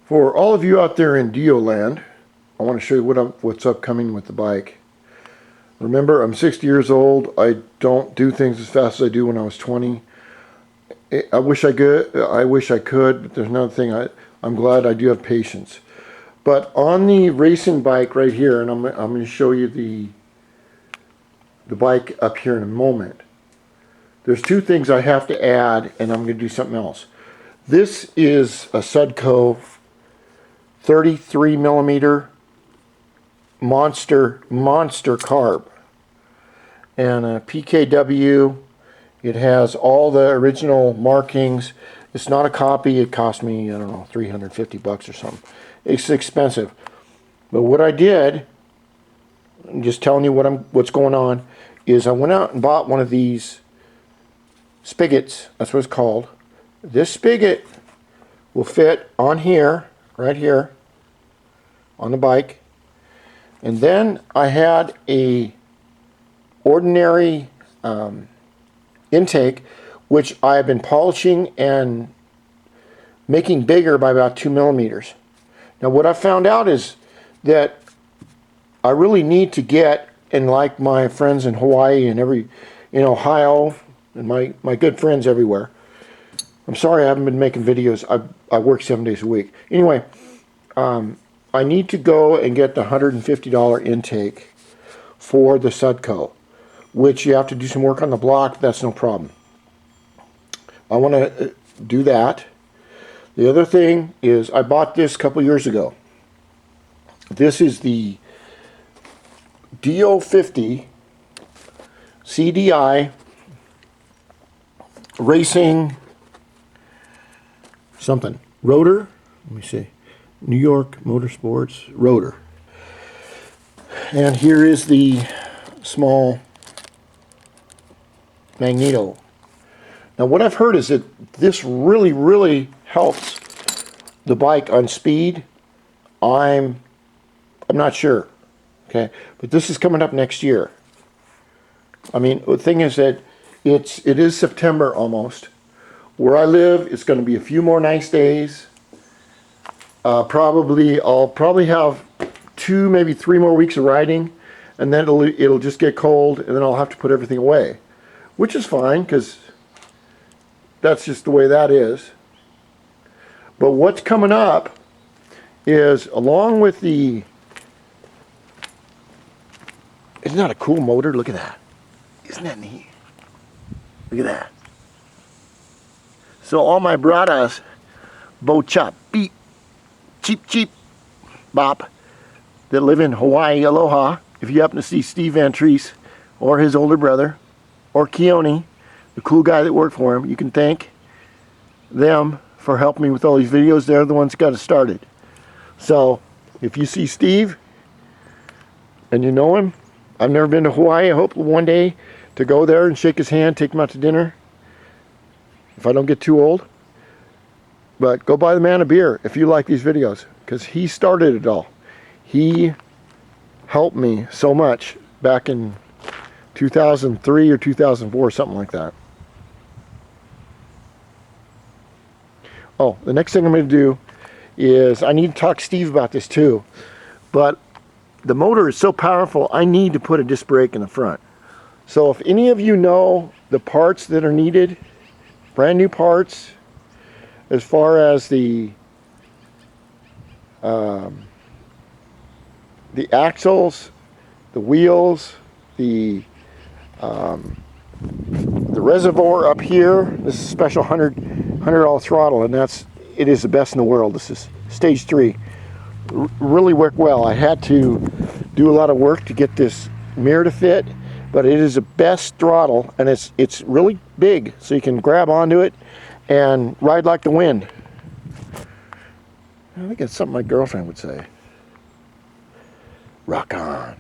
For all of you out there in Dio land, I want to show you what's upcoming with the bike. Remember, I'm 60 years old. I don't do things as fast as I do when I was 20. I wish I could, but there's another thing. I'm glad I do have patience. But on the racing bike right here, and I'm going to show you the bike up here in a moment. There's two things I have to add, and I'm going to do something else. This is a Sudco 33 millimeter monster carb, and a PKW. It has all the original markings. It's not a copy. It cost me, I don't know, 350 bucks or something. It's expensive. But what I did, I'm just telling you what's going on, is I went out and bought one of these spigots. That's what it's called. This spigot will fit on here, right here, on the bike. And then I had a ordinary intake, which I have been polishing and making bigger by about 2 millimeters. Now what I found out is that I really need to get, and like my friends in Hawaii and in Ohio, and my good friends everywhere. I'm sorry I haven't been making videos. I work 7 days a week. Anyway, I need to go and get the $150 intake for the Sudco, which you have to do some work on the block. That's no problem. I want to do that. The other thing is I bought this a couple years ago. This is the DIO50 CDI racing something rotor. Let me see. New York Motorsports rotor. And here is the small magneto. Now what I've heard is that this really helps the bike on speed. I'm not sure, okay, but this is coming up next year. I mean, the thing is that it is September almost. Where I live, it's going to be a few more nice days. I'll probably have 2, maybe 3 more weeks of riding, and then it'll just get cold, and then I'll have to put everything away, which is fine because that's just the way that is. But what's coming up is, along with the, isn't that a cool motor? Look at that. Isn't that neat? Look at that. So all my bradas, bo chop, beep, cheap, bop, that live in Hawaii, aloha. If you happen to see Steve Van Treese or his older brother or Keone, the cool guy that worked for him, you can thank them for helping me with all these videos. They're the ones that got it started. So if you see Steve and you know him, I've never been to Hawaii. I hope one day to go there and shake his hand, take him out to dinner if I don't get too old. But go buy the man a beer if you like these videos, because he started it all. He helped me so much back in 2003 or 2004, something like that. Oh, the next thing I'm going to do is I need to talk to Steve about this too. But the motor is so powerful, I need to put a disc brake in the front. So if any of you know the parts that are needed, brand new parts, as far as the axles, the wheels, the reservoir up here, this is a special $100 throttle, and it is the best in the world. This is stage 3. Really worked well. I had to do a lot of work to get this mirror to fit, but it is the best throttle, and it's really big, so you can grab onto it and ride like the wind. I think that's something my girlfriend would say. Rock on.